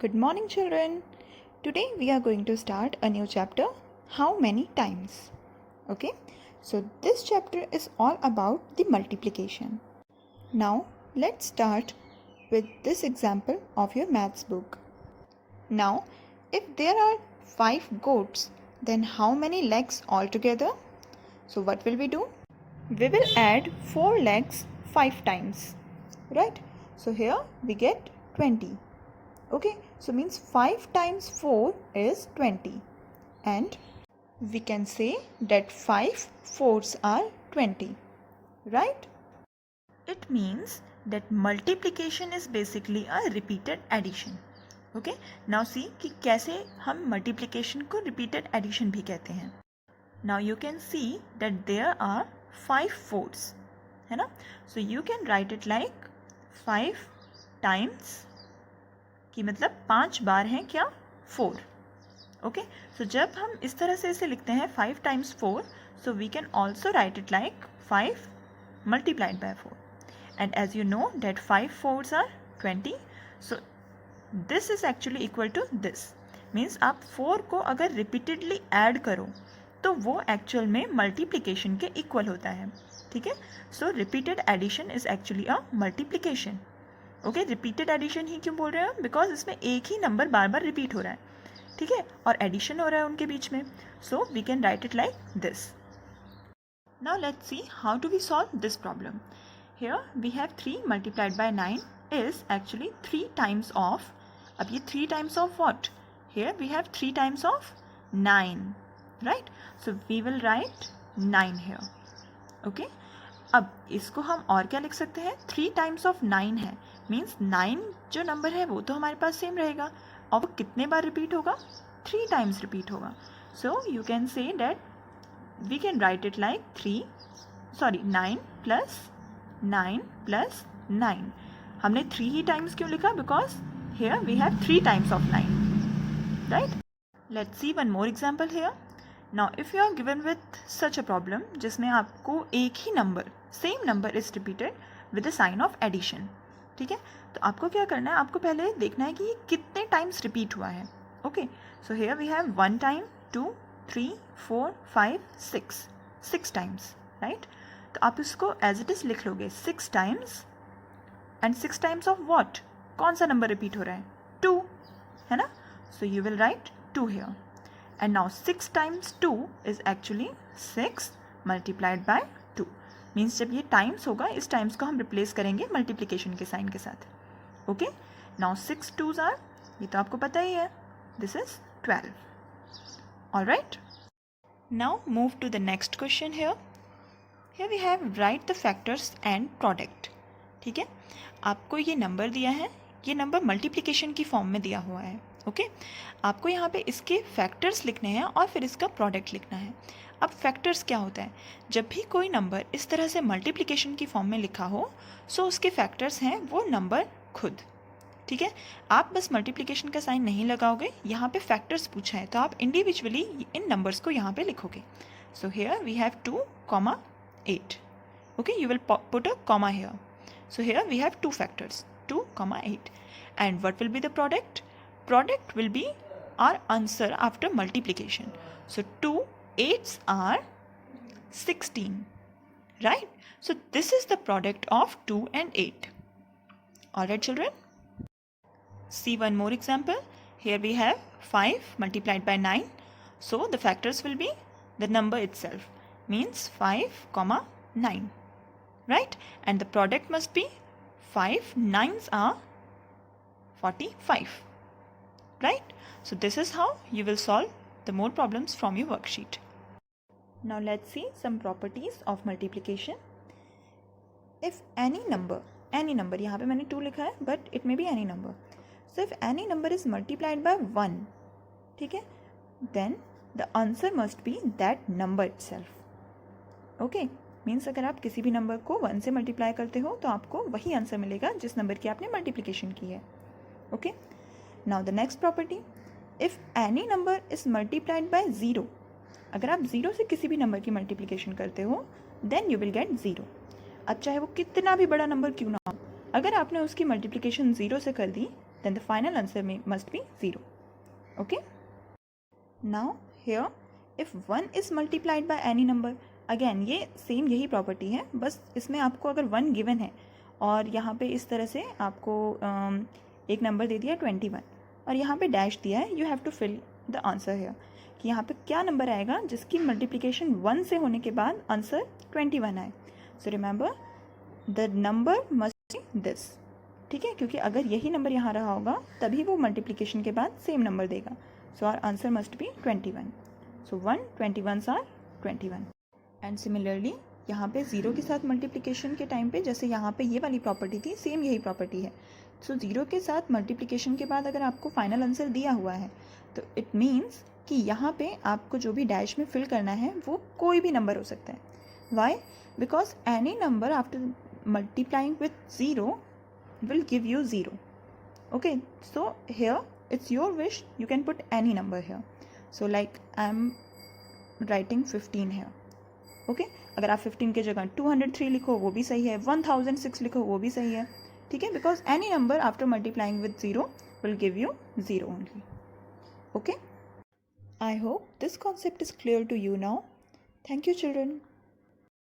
Good morning, children. Today we are going to start a new chapter, How Many Times. Okay, so this chapter is all about the multiplication. Now let's start with this example of your maths book. Now, if there are 5 goats, then how many legs altogether? So what will we do? We will add 4 legs 5 times, right? So here we get 20. Okay, so means 5 times 4 is 20, and we can say that 5 fours are 20, right? It means that multiplication is basically a repeated addition. Okay, now see कि कैसे हम multiplication को repeated addition भी कहते हैं. Now you can see that there are 5 fours, है ना? So you can write it like 5 times कि मतलब 5 बार हैं क्या 4. ओके, सो जब हम इस तरह से इसे लिखते हैं 5 times 4, so we can also write it like 5 multiplied by 4. And as you know that 5 fours are 20, so this is actually equal to this. Means आप 4 को अगर रिपीटेडली ऐड करो तो वो एक्चुअल में मल्टीप्लिकेशन के इक्वल होता है. ठीक है, so repeated addition is actually a multiplication. Okay, repeated addition ही क्यों बोल रहे हैं? बिकॉज इसमें एक ही नंबर बार बार रिपीट हो रहा है. ठीक है, और एडिशन हो रहा है उनके बीच में. So we can write it like this. Now let's see how to we solve this problem. Here we have 3 multiplied by 9 is actually 3 times of. अब ये 3 times of what? Here we have 3 times of 9, right? So we will write 9 here. Okay, अब इसको हम और क्या लिख सकते हैं? 3 टाइम्स ऑफ 9 है, मीन्स 9 जो नंबर है वो तो हमारे पास सेम रहेगा, और वो कितने बार रिपीट होगा? 3 टाइम्स रिपीट होगा. So you can say that we can write it like 9 plus 9 plus 9. हमने 3 ही टाइम्स क्यों लिखा? Because here we have 3 times of 9, right? Let's see one more example here. Now if you are given with such a problem जिसमें आपको एक ही number, same number is repeated with the sign of addition. ठीक है, तो आपको क्या करना है? आपको पहले देखना है कि ये कितने टाइम्स रिपीट हुआ है. Okay, so here we have 1 time, 2, 3, 4, 5, 6 times, right? तो आप इसको एज इट इज़ लिख लोगे 6 times. And 6 times of what? कौन सा नंबर रिपीट हो रहा है? 2, है ना? So you will write 2 here. And now 6 times 2 is actually 6 multiplied by 2. Means जब ये टाइम्स होगा, इस टाइम्स को हम रिप्लेस करेंगे मल्टीप्लिकेशन के साइन के साथ. ओके, नाउ 6 2s आर, ये तो आपको पता ही है, this is 12. Alright, now move to the next question. Here we have right the factors and product. ठीक है, आपको ये नंबर दिया है, ये नंबर मल्टीप्लिकेशन की फॉर्म में दिया हुआ है. ओके, आपको यहाँ पे इसके फैक्टर्स लिखने हैं और फिर इसका प्रोडक्ट लिखना है. अब फैक्टर्स क्या होता है? जब भी कोई नंबर इस तरह से मल्टीप्लिकेशन की फॉर्म में लिखा हो, सो उसके फैक्टर्स हैं वो नंबर खुद. ठीक है, आप बस मल्टीप्लिकेशन का साइन नहीं लगाओगे, यहाँ पे फैक्टर्स पूछा है तो आप इंडिविजुअली इन नंबर्स को यहाँ पे लिखोगे. So here we have 2, 8. Okay, you will put a comma here. So here we have 2 factors, 2, 8. And what will be the product? Product will be our answer after multiplication. So 2 8s are 16, right? So this is the product of 2 and 8. Alright, children? See one more example. Here we have 5 multiplied by 9. So the factors will be the number itself, means 5, 9, right? And the product must be 5 9s are 45. Right? So this is how you will solve the more problems from your worksheet. Now let's see some properties of multiplication. If any number, यहाँ पे मैंने 2 लिखा है, but it may be any number. So if any number is multiplied by 1, ठीक है, then the answer must be that number itself. Okay? Means अगर आप किसी भी नंबर को 1 से मल्टीप्लाई करते हो तो आपको वही आंसर मिलेगा जिस नंबर की आपने मल्टीप्लिकेशन की है. Okay, Now the next property, if any number is multiplied by 0, अगर आप 0 से किसी भी नंबर की मल्टीप्लिकेशन करते हो, then you will get 0. अब चाहे वो कितना भी बड़ा नंबर क्यों ना हो, अगर आपने उसकी मल्टीप्लिकेशन 0 से कर दी, then the final answer must be 0. Okay? Now here if 1 is multiplied by any number, again ये सेम यही प्रॉपर्टी है, बस इसमें आपको अगर 1 गिवन है और यहाँ पे इस तरह से आपको एक नंबर दे दिया 21 और यहाँ पे डैश दिया है, you have to fill the answer here कि यहाँ पे क्या नंबर आएगा जिसकी मल्टीप्लिकेशन 1 से होने के बाद आंसर 21 आए. So remember the number must be this. ठीक है, क्योंकि अगर यही नंबर यहाँ रहा होगा तभी वो मल्टीप्लिकेशन के बाद सेम नंबर देगा. So our answer must be 21. So 1 21s are 21. And similarly यहाँ पे 0 के साथ मल्टीप्लिकेशन के टाइम पे जैसे यहाँ पे ये वाली प्रॉपर्टी थी, सेम यही प्रॉपर्टी है. सो 0 के साथ मल्टीप्लिकेशन के बाद अगर आपको फाइनल आंसर दिया हुआ है तो इट मीन्स कि यहाँ पे आपको जो भी डैश में फिल करना है वो कोई भी नंबर हो सकता है. Why? Because any number after multiplying with 0 will give you 0. Okay, so here it's your wish, you can put any number here. So like I'm writing 15 here. Okay, अगर आप 15 के जगह 203 लिखो वो भी सही है, 1006 लिखो वो भी सही है. ठीक है, because any number after multiplying with 0 will give you 0 only. Okay, I hope this concept is clear to you now. Thank you children.